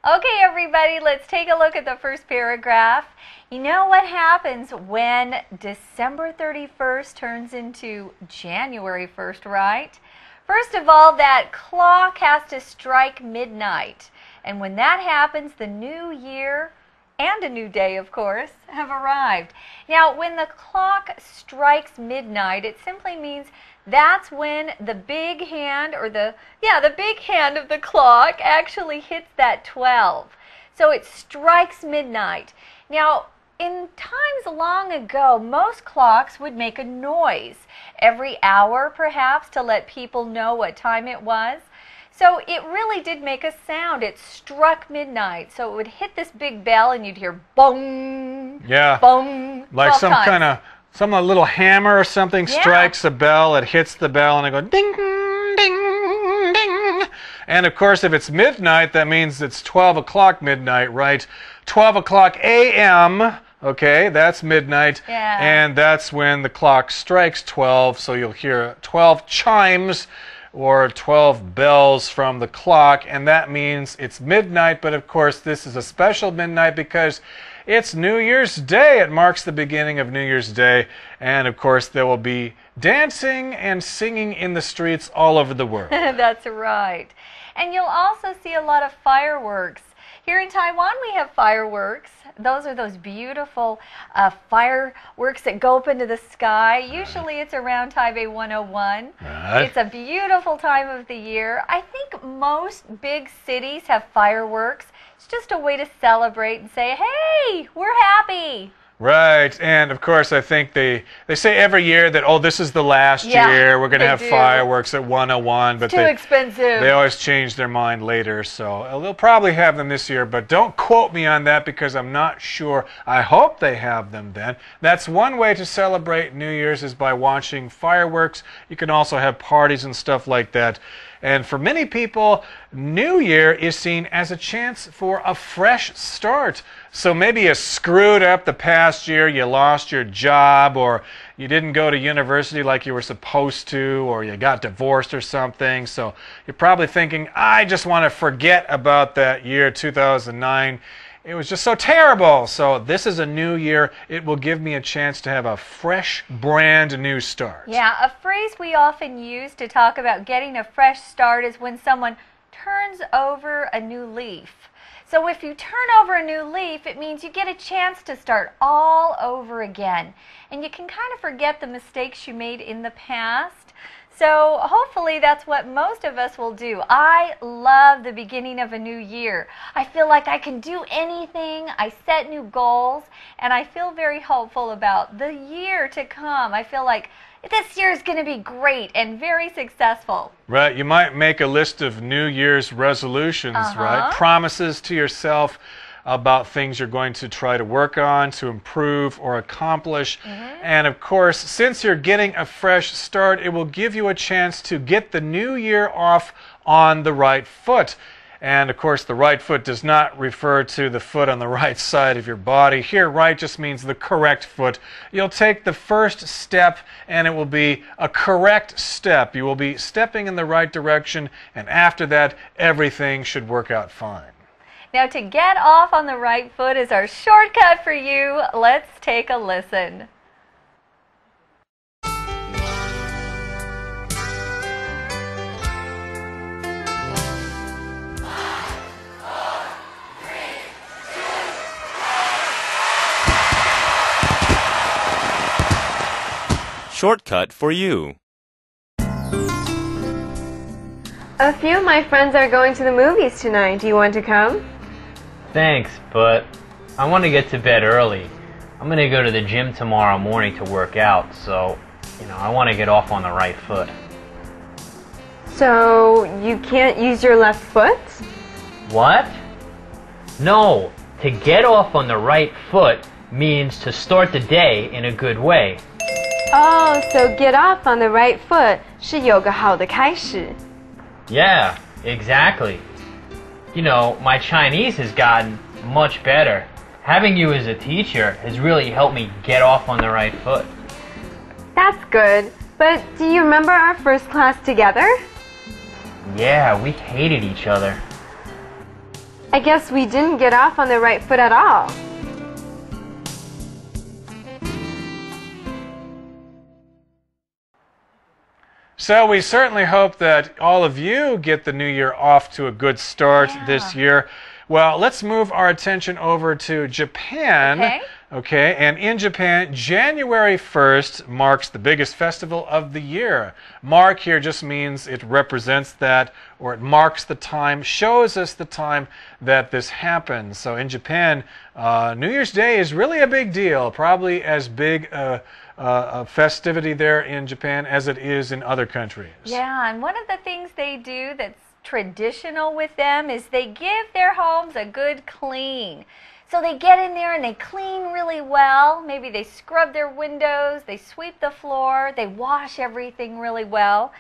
Okay, everybody, let's take a look at the first paragraph. You know what happens when December 31st turns into January 1st, right? First of all, that clock has to strike midnight. And when that happens, the new year and a new day, of course, have arrived. Now, when the clock strikes midnight, it simply means that's when the big hand, or the big hand of the clock actually hits that 12. So it strikes midnight. Now, in times long ago, most clocks would make a noise every hour, perhaps, to let people know what time it was. So it really did make a sound. It struck midnight. So it would hit this big bell and you'd hear bong, bong. Like some little hammer or something strikes a bell, it hits the bell and it goes ding, ding, ding. And of course, if it's midnight, that means it's 12 o'clock midnight, right? 12 o'clock a.m., okay, that's midnight. Yeah. And that's when the clock strikes 12, so you'll hear 12 chimes or 12 bells from the clock, and that means it's midnight. But of course, this is a special midnight because it's New Year's Day. It marks the beginning of New Year's Day, and of course, there will be dancing and singing in the streets all over the world. That's right. And you'll also see a lot of fireworks. Here in Taiwan, we have fireworks. Those are those beautiful fireworks that go up into the sky. Usually it's around Taipei 101. Right. It's a beautiful time of the year. I think most big cities have fireworks. It's just a way to celebrate and say, hey, we're happy. Right, and of course I think they say every year that, oh, this is the last year, we're going to have fireworks at 101, but too expensive. They always change their mind later, so they'll probably have them this year, but don't quote me on that because I'm not sure. I hope they have them then. That's one way to celebrate New Year's, is by watching fireworks. You can also have parties and stuff like that. And for many people, New Year is seen as a chance for a fresh start. So maybe you screwed up the past year, you lost your job, or you didn't go to university like you were supposed to, or you got divorced or something. So you're probably thinking, I just want to forget about that year 2009. It was just so terrible. So this is a new year. It will give me a chance to have a fresh, brand new start. Yeah, a phrase we often use to talk about getting a fresh start is when someone turns over a new leaf. So if you turn over a new leaf, it means you get a chance to start all over again. And you can kind of forget the mistakes you made in the past. So hopefully that's what most of us will do. I love the beginning of a new year. I feel like I can do anything. I set new goals, and I feel very hopeful about the year to come. I feel like this year is going to be great and very successful. Right. You might make a list of New Year's resolutions, right? Promises to yourself about things you're going to try to work on, to improve or accomplish. And of course, since you're getting a fresh start, it will give you a chance to get the new year off on the right foot. And of course, the right foot does not refer to the foot on the right side of your body. Here, right just means the correct foot. You'll take the first step, and it will be a correct step. You will be stepping in the right direction, and after that, everything should work out fine. Now, to get off on the right foot is our shortcut for you. Let's take a listen. Shortcut for you. A few of my friends are going to the movies tonight. Do you want to come? Thanks, but I want to get to bed early. I'm going to go to the gym tomorrow morning to work out, so, I want to get off on the right foot. So, you can't use your left foot? What? No, to get off on the right foot means to start the day in a good way. Oh, so get off on the right foot 是有个好的开始. Yeah, exactly. My Chinese has gotten much better. Having you as a teacher has really helped me get off on the right foot. That's good. But do you remember our first class together? Yeah, we hated each other. I guess we didn't get off on the right foot at all. So we certainly hope that all of you get the new year off to a good start this year. Well, let's move our attention over to Japan. Okay, and in Japan, January 1st marks the biggest festival of the year. Mark here just means it represents that, or it marks the time, shows us the time that this happens. So in Japan, New Year's Day is really a big deal, probably as big a festivity there in Japan as it is in other countries. Yeah, and one of the things they do that's traditional with them is they give their homes a good clean. So they get in there and they clean really well. Maybe they scrub their windows, they sweep the floor, they wash everything really well.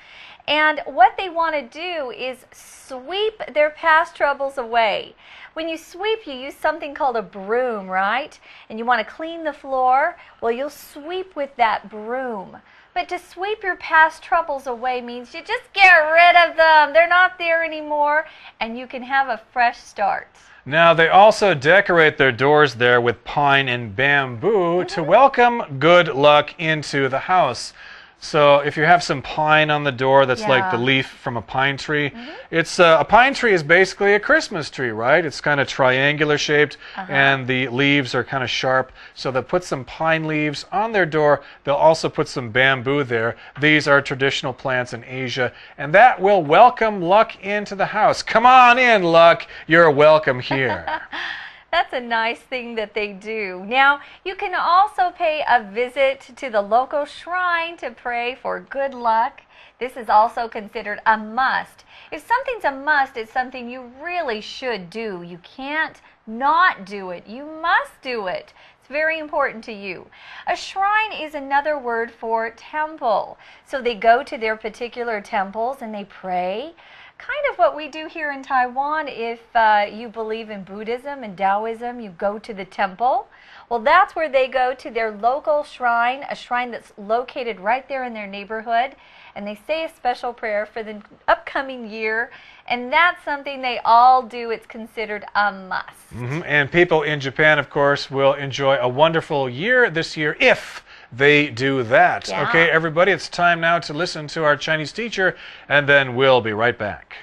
And what they want to do is sweep their past troubles away. When you sweep, you use something called a broom, right? And you want to clean the floor. Well, you'll sweep with that broom. But to sweep your past troubles away means you just get rid of them. They're not there anymore, and you can have a fresh start. Now, they also decorate their doors there with pine and bamboo to welcome good luck into the house. So if you have some pine on the door that's like the leaf from a pine tree, it's a pine tree is basically a Christmas tree, right? It's kind of triangular shaped and the leaves are kind of sharp. So they'll put some pine leaves on their door. They'll also put some bamboo there. These are traditional plants in Asia, and that will welcome luck into the house. Come on in, luck. You're welcome here. That's a nice thing that they do. Now, you can also pay a visit to the local shrine to pray for good luck. This is also considered a must. If something's a must, it's something you really should do. You can't not do it. You must do it. It's very important to you. A shrine is another word for temple. So they go to their particular temples and they pray. Kind of what we do here in Taiwan. If you believe in Buddhism and Taoism, you go to the temple. Well, that's where they go to their local shrine, a shrine that's located right there in their neighborhood, and they say a special prayer for the upcoming year, and that's something they all do. It's considered a must. And people in Japan, of course, will enjoy a wonderful year this year if they do that. Okay, everybody, it's time now to listen to our Chinese teacher, and then we'll be right back.